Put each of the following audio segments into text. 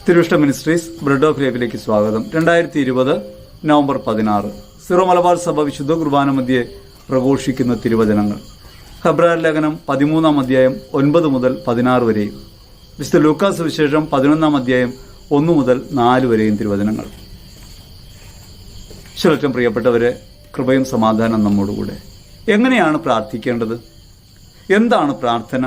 തിരുവിഷ്ട ministries bread of ലൈഫിലേക്ക് സ്വാഗതം. 2020 November 16 Syro Malabar സഭ വിശുദ്ധ കുർബാന മധ്യേ പ്രഘോഷിക്കുന്ന തിരുവചനങ്ങൾ. ഹെബ്രായർ ലേഖനം 13 അധ്യായം 9 മുതൽ 16 വരെയും, വിശുദ്ധ ലൂക്കാസ് സുവിശേഷം 11 അധ്യായം 1 മുതൽ 4 വരെയും തിരുവചനങ്ങൾ. ശുലറ്റം പ്രിയപ്പെട്ടവരെ, കൃപയും സമാധാനം നമ്മോടുകൂടെ. എങ്ങനെയാണ് പ്രാർത്ഥിക്കേണ്ടത്? എന്താണ് പ്രാർത്ഥന?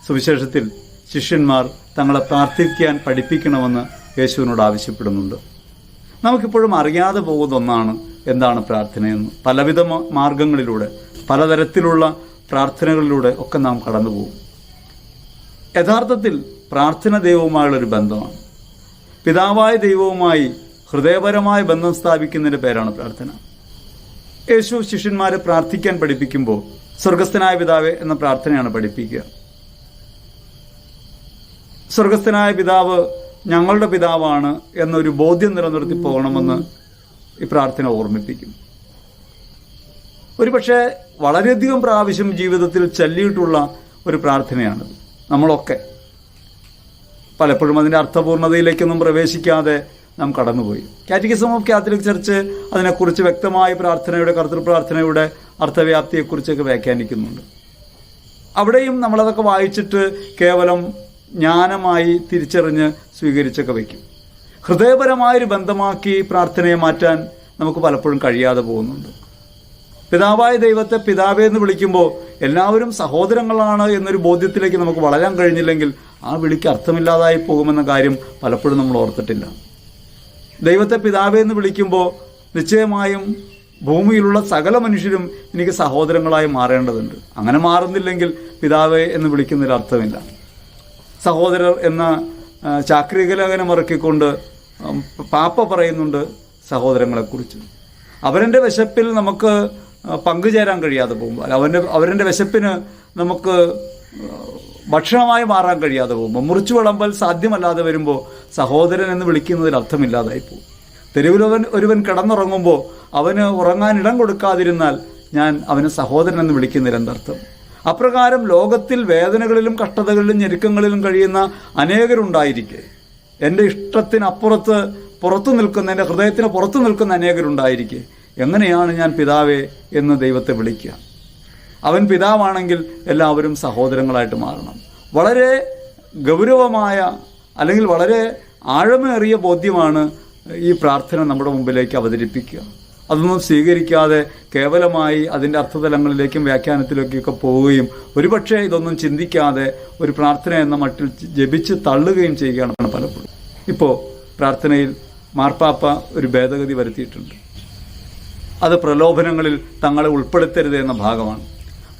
സുവിശേഷത്തിൽ ശിഷ്യന്മാർ തങ്ങളെ പ്രാർത്ഥിക്കാൻ പഠിപ്പിക്കണമെന്ന് യേശുവിനോട് ആവശ്യപ്പെടുന്നുണ്ട്. നമുക്കിപ്പോഴും അറിയാതെ പോകുന്ന ഒന്നാണ് എന്താണ് പ്രാർത്ഥനയെന്ന്. പലവിധ മാർഗങ്ങളിലൂടെ, പലതരത്തിലുള്ള പ്രാർത്ഥനകളിലൂടെ ഒക്കെ നാം കടന്നു പോകും. യഥാർത്ഥത്തിൽ പ്രാർത്ഥന ദൈവവുമായുള്ളൊരു ബന്ധമാണ്. പിതാവായ ദൈവവുമായി ഹൃദയപരമായ ബന്ധം സ്ഥാപിക്കുന്നതിൻ്റെ പേരാണ് പ്രാർത്ഥന. യേശു ശിഷ്യന്മാരെ പ്രാർത്ഥിക്കാൻ പഠിപ്പിക്കുമ്പോൾ സ്വർഗസ്ഥനായ പിതാവേ എന്ന പ്രാർത്ഥനയാണ് പഠിപ്പിക്കുക. സ്വർഗസ്ഥനായ പിതാവ് ഞങ്ങളുടെ പിതാവാണ് എന്നൊരു ബോധ്യം നിലനിർത്തി പോകണമെന്ന് ഈ പ്രാർത്ഥന ഓർമ്മിപ്പിക്കും. ഒരുപക്ഷെ വളരെയധികം പ്രാവശ്യം ജീവിതത്തിൽ ചൊല്ലിയിട്ടുള്ള ഒരു പ്രാർത്ഥനയാണിത്. നമ്മളൊക്കെ പലപ്പോഴും അതിൻ്റെ അർത്ഥപൂർണതയിലേക്കൊന്നും പ്രവേശിക്കാതെ നാം കടന്നുപോയി. കാറ്റക്കിസം ഓഫ് കാത്തലിക് ചർച്ച് അതിനെക്കുറിച്ച് വ്യക്തമായ പ്രാർത്ഥനയുടെ, കർത്തൃപ്രാർത്ഥനയുടെ അർത്ഥവ്യാപ്തിയെക്കുറിച്ചൊക്കെ വ്യാഖ്യാനിക്കുന്നുണ്ട്. അവിടെയും നമ്മളതൊക്കെ വായിച്ചിട്ട് കേവലം ജ്ഞാനമായി തിരിച്ചറിഞ്ഞ് സ്വീകരിച്ചൊക്കെ വയ്ക്കും. ഹൃദയപരമായൊരു ബന്ധമാക്കി പ്രാർത്ഥനയെ മാറ്റാൻ നമുക്ക് പലപ്പോഴും കഴിയാതെ പോകുന്നുണ്ട്. പിതാവായ ദൈവത്തെ പിതാവേ എന്ന് വിളിക്കുമ്പോൾ എല്ലാവരും സഹോദരങ്ങളാണ് എന്നൊരു ബോധ്യത്തിലേക്ക് നമുക്ക് വളരാൻ കഴിഞ്ഞില്ലെങ്കിൽ ആ വിളിക്ക് അർത്ഥമില്ലാതായി പോകുമെന്ന കാര്യം പലപ്പോഴും നമ്മൾ ഓർത്തിട്ടില്ല. ദൈവത്തെ പിതാവേ എന്ന് വിളിക്കുമ്പോൾ നിശ്ചയമായും ഭൂമിയിലുള്ള സകല മനുഷ്യരും എനിക്ക് സഹോദരങ്ങളായി മാറേണ്ടതുണ്ട്. അങ്ങനെ മാറുന്നില്ലെങ്കിൽ പിതാവേ എന്ന് വിളിക്കുന്നൊരർത്ഥമില്ല. സഹോദരർ എന്ന ചാക്രികലേഖനം ഇറക്കിക്കൊണ്ട് പാപ്പ പറയുന്നുണ്ട് സഹോദരങ്ങളെക്കുറിച്ച്. അവരുടെ വിശപ്പിൽ നമുക്ക് പങ്കുചേരാൻ കഴിയാതെ പോകുമ്പോൾ, അവരുടെ വിശപ്പിന് നമുക്ക് ഭക്ഷണമായി മാറാൻ കഴിയാതെ പോകുമ്പോൾ, മുറിച്ചു വിളമ്പൽ സാധ്യമല്ലാതെ വരുമ്പോൾ സഹോദരൻ എന്ന് വിളിക്കുന്നതിൽ അർത്ഥമില്ലാതായി പോകും. തെരുവിൽ ഒരുവൻ കിടന്നുറങ്ങുമ്പോൾ അവന് ഉറങ്ങാൻ ഇടം കൊടുക്കാതിരുന്നാൽ ഞാൻ അവന് സഹോദരൻ എന്ന് വിളിക്കുന്നതിൽ എന്തർത്ഥം? അപ്രകാരം ലോകത്തിൽ വേദനകളിലും കഷ്ടതകളിലും ഞെരുക്കങ്ങളിലും കഴിയുന്ന അനേകരുണ്ടായിരിക്കെ, എൻ്റെ ഇഷ്ടത്തിനപ്പുറത്ത് പുറത്തു നിൽക്കുന്ന, എൻ്റെ ഹൃദയത്തിന് പുറത്തു നിൽക്കുന്ന അനേകരുണ്ടായിരിക്കെ എങ്ങനെയാണ് ഞാൻ പിതാവേ എന്ന് ദൈവത്തെ വിളിക്കുക? അവൻ പിതാവാണെങ്കിൽ എല്ലാവരും സഹോദരങ്ങളായിട്ട് മാറണം. വളരെ ഗൗരവമായ അല്ലെങ്കിൽ വളരെ ആഴമേറിയ ബോധ്യമാണ് ഈ പ്രാർത്ഥന നമ്മുടെ മുമ്പിലേക്ക് അവതരിപ്പിക്കുക. അതൊന്നും സ്വീകരിക്കാതെ കേവലമായി അതിൻ്റെ അർത്ഥതലങ്ങളിലേക്കും വ്യാഖ്യാനത്തിലേക്കൊക്കെ പോവുകയും ഒരുപക്ഷെ ഇതൊന്നും ചിന്തിക്കാതെ ഒരു പ്രാർത്ഥന എന്ന മട്ടിൽ ജപിച്ച് തള്ളുകയും ചെയ്യുകയാണ് പലപ്പോഴും. ഇപ്പോൾ പ്രാർത്ഥനയിൽ മാർപ്പാപ്പ ഒരു ഭേദഗതി വരുത്തിയിട്ടുണ്ട്. അത് പ്രലോഭനങ്ങളിൽ തങ്ങളെ ഉൾപ്പെടുത്തരുത് എന്ന ഭാഗമാണ്.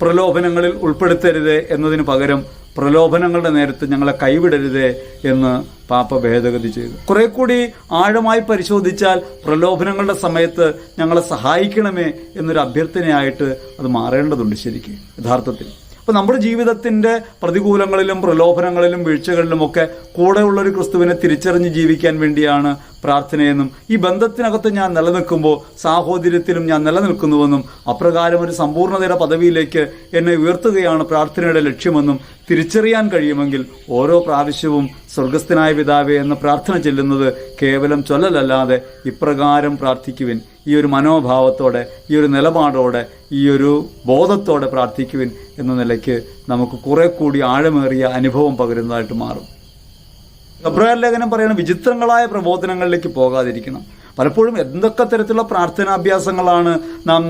പ്രലോഭനങ്ങളിൽ ഉൾപ്പെടുത്തരുത് എന്നതിന് പകരം പ്രലോഭനങ്ങളുടെ നേരത്ത് ഞങ്ങളെ കൈവിടരുതേ എന്ന് പാപ്പ ഭേദഗതി ചെയ്തു. കുറെ കൂടി ആഴമായി പരിശോധിച്ചാൽ പ്രലോഭനങ്ങളുടെ സമയത്ത് ഞങ്ങളെ സഹായിക്കണമേ എന്നൊരു അഭ്യർത്ഥനയായിട്ട് അത് മാറേണ്ടതുണ്ട് ശരിക്കും യഥാർത്ഥത്തിൽ. അപ്പോൾ നമ്മുടെ ജീവിതത്തിൻ്റെ പ്രതികൂലങ്ങളിലും പ്രലോഭനങ്ങളിലും വീഴ്ചകളിലുമൊക്കെ കൂടെയുള്ളൊരു ക്രിസ്തുവിനെ തിരിച്ചറിഞ്ഞ് ജീവിക്കാൻ വേണ്ടിയാണ് പ്രാർത്ഥനയെന്നും, ഈ ബന്ധത്തിനകത്ത് ഞാൻ നിലനിൽക്കുമ്പോൾ സാഹോദര്യത്തിലും ഞാൻ നിലനിൽക്കുന്നുവെന്നും, അപ്രകാരം ഒരു സമ്പൂർണ്ണതയുടെ പദവിയിലേക്ക് എന്നെ ഉയർത്തുകയാണ് പ്രാർത്ഥനയുടെ ലക്ഷ്യമെന്നും തിരിച്ചറിയാൻ കഴിയുമെങ്കിൽ ഓരോ പ്രാവശ്യവും സ്വർഗസ്ഥനായ പിതാവേ എന്ന പ്രാർത്ഥന ചെല്ലുന്നത് കേവലം ചൊല്ലലല്ലാതെ ഇപ്രകാരം പ്രാർത്ഥിക്കുവിൻ, ഈ ഒരു മനോഭാവത്തോടെ, ഈ ഒരു നിലപാടോടെ, ഈ ഒരു ബോധത്തോടെ പ്രാർത്ഥിക്കുവിൻ എന്ന നിലയ്ക്ക് നമുക്ക് കുറെ കൂടി ആഴമേറിയ അനുഭവം പകരുന്നതായിട്ട് മാറും. എബ്രായർ ലേഖനം പറയുന്ന വിചിത്രങ്ങളായ പ്രബോധനങ്ങളിലേക്ക് പോകാതിരിക്കണം. പലപ്പോഴും എന്തൊക്കെ തരത്തിലുള്ള പ്രാർത്ഥനാഭ്യാസങ്ങളാണ് നാം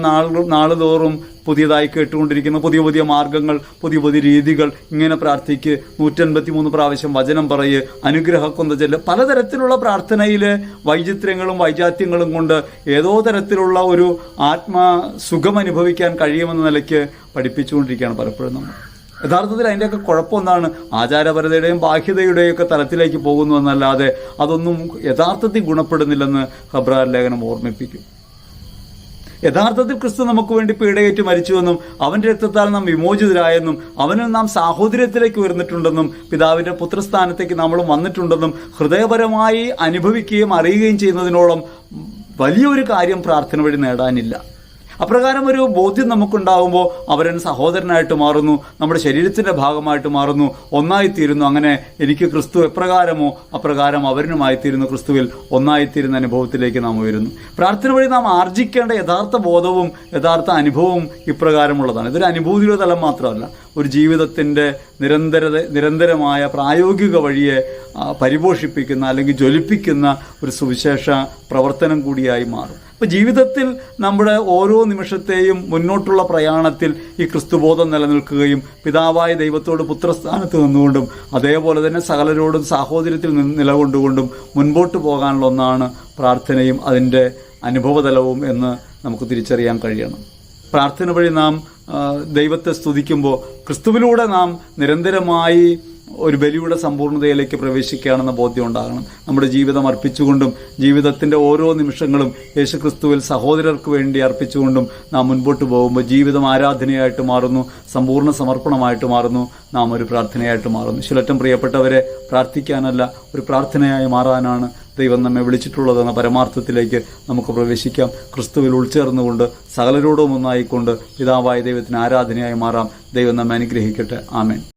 നാളുതോറും പുതിയതായി കേട്ടുകൊണ്ടിരിക്കുന്ന പുതിയ പുതിയ മാർഗങ്ങൾ, പുതിയ പുതിയ രീതികൾ. ഇങ്ങനെ പ്രാർത്ഥിക്ക്, 153 പ്രാവശ്യം വചനം പറയ്, അനുഗ്രഹക്കൊന്ത ചെല്ല്. പലതരത്തിലുള്ള പ്രാർത്ഥനയിലെ വൈചിത്ര്യങ്ങളും വൈജാത്യങ്ങളും കൊണ്ട് ഏതോ തരത്തിലുള്ള ഒരു ആത്മസുഖം അനുഭവിക്കാൻ കഴിയുമെന്ന നിലയ്ക്ക് പഠിപ്പിച്ചുകൊണ്ടിരിക്കുകയാണ് പലപ്പോഴും നമ്മൾ. യഥാർത്ഥത്തിൽ അതിൻ്റെയൊക്കെ കുഴപ്പമെന്താണ്? ആചാരപരതയുടെയും ബാഹ്യതയുടെയും ഒക്കെ തലത്തിലേക്ക് പോകുന്നു എന്നല്ലാതെ അതൊന്നും യഥാർത്ഥത്തിൽ ഗുണപ്പെടുന്നില്ലെന്ന് ഹെബ്രായർ ലേഖനം ഓർമ്മിപ്പിക്കും. യഥാർത്ഥത്തിൽ ക്രിസ്തു നമുക്ക് വേണ്ടി പീഡയേറ്റ് മരിച്ചുവെന്നും അവൻ്റെ രക്തത്താൽ നാം വിമോചിതരായെന്നും അവനിൽ നാം സാഹോദര്യത്തിലേക്ക് ഉയർന്നിട്ടുണ്ടെന്നും പിതാവിൻ്റെ പുത്രസ്ഥാനത്തേക്ക് നമ്മളും വന്നിട്ടുണ്ടെന്നും ഹൃദയപരമായി അനുഭവിക്കുകയും അറിയുകയും ചെയ്യുന്നതിനോളം വലിയൊരു കാര്യം പ്രാർത്ഥന വഴി നേടാനില്ല. അപ്രകാരം ഒരു ബോധ്യം നമുക്കുണ്ടാകുമ്പോൾ അവരൻ സഹോദരനായിട്ട് മാറുന്നു, നമ്മുടെ ശരീരത്തിൻ്റെ ഭാഗമായിട്ട് മാറുന്നു, ഒന്നായിത്തീരുന്നു. അങ്ങനെ എനിക്ക് ക്രിസ്തു എപ്രകാരമോ അപ്രകാരം അവരിനുമായിത്തീരുന്നു, ക്രിസ്തുവിൽ ഒന്നായിത്തീരുന്ന അനുഭവത്തിലേക്ക് നാം ഉയരുന്നു. പ്രാർത്ഥന വഴി നാം ആർജിക്കേണ്ട യഥാർത്ഥ ബോധവും യഥാർത്ഥ അനുഭവവും ഇപ്രകാരമുള്ളതാണ്. ഇതൊരു അനുഭൂതിയുടെ തലം മാത്രമല്ല, ഒരു ജീവിതത്തിൻ്റെ നിരന്തരമായ പ്രായോഗിക വഴിയെ പരിപോഷിപ്പിക്കുന്ന അല്ലെങ്കിൽ ജ്വലിപ്പിക്കുന്ന ഒരു സുവിശേഷ പ്രവർത്തനം കൂടിയായി മാറും. അപ്പോൾ ജീവിതത്തിൽ നമ്മുടെ ഓരോ നിമിഷത്തെയും മുന്നോട്ടുള്ള പ്രയാണത്തിൽ ഈ ക്രിസ്തുബോധം നിലനിൽക്കുകയും പിതാവായ ദൈവത്തോട് പുത്രസ്ഥാനത്ത് നിന്നുകൊണ്ടും അതേപോലെ തന്നെ സകലരോടും സാഹോദര്യത്തിൽ നിലകൊണ്ടുകൊണ്ടും മുൻപോട്ട് പോകാനുള്ള ഒന്നാണ് പ്രാർത്ഥനയും അതിൻ്റെ അനുഭവതലവും എന്ന് നമുക്ക് തിരിച്ചറിയാൻ കഴിയണം. പ്രാർത്ഥന വഴി നാം ദൈവത്തെ സ്തുതിക്കുമ്പോൾ ക്രിസ്തുവിലൂടെ നാം നിരന്തരമായി ഒരു ബലിയുടെ സമ്പൂർണ്ണതയിലേക്ക് പ്രവേശിക്കുകയാണെന്ന ബോധ്യം ഉണ്ടാകണം. നമ്മുടെ ജീവിതം അർപ്പിച്ചുകൊണ്ടും ജീവിതത്തിൻ്റെ ഓരോ നിമിഷങ്ങളും യേശുക്രിസ്തുവിൽ സഹോദരർക്ക് വേണ്ടി അർപ്പിച്ചുകൊണ്ടും നാം മുൻപോട്ട് പോകുമ്പോൾ ജീവിതം ആരാധനയായിട്ട് മാറുന്നു, സമ്പൂർണ്ണ സമർപ്പണമായിട്ട് മാറുന്നു, നാം ഒരു പ്രാർത്ഥനയായിട്ട് മാറുന്നു. ശിലറ്റം പ്രിയപ്പെട്ടവരെ, പ്രാർത്ഥിക്കാനല്ല ഒരു പ്രാർത്ഥനയായി മാറാനാണ് ദൈവം നമ്മെ വിളിച്ചിട്ടുള്ളതെന്ന പരമാർത്ഥത്തിലേക്ക് നമുക്ക് പ്രവേശിക്കാം. ക്രിസ്തുവിൽ ഉൾച്ചേർന്നുകൊണ്ട് സകലരോടും ഒന്നായിക്കൊണ്ട് പിതാവായ ദൈവത്തിന് ആരാധനയായി മാറാം. ദൈവം നമ്മെ അനുഗ്രഹിക്കട്ടെ. ആമേൻ.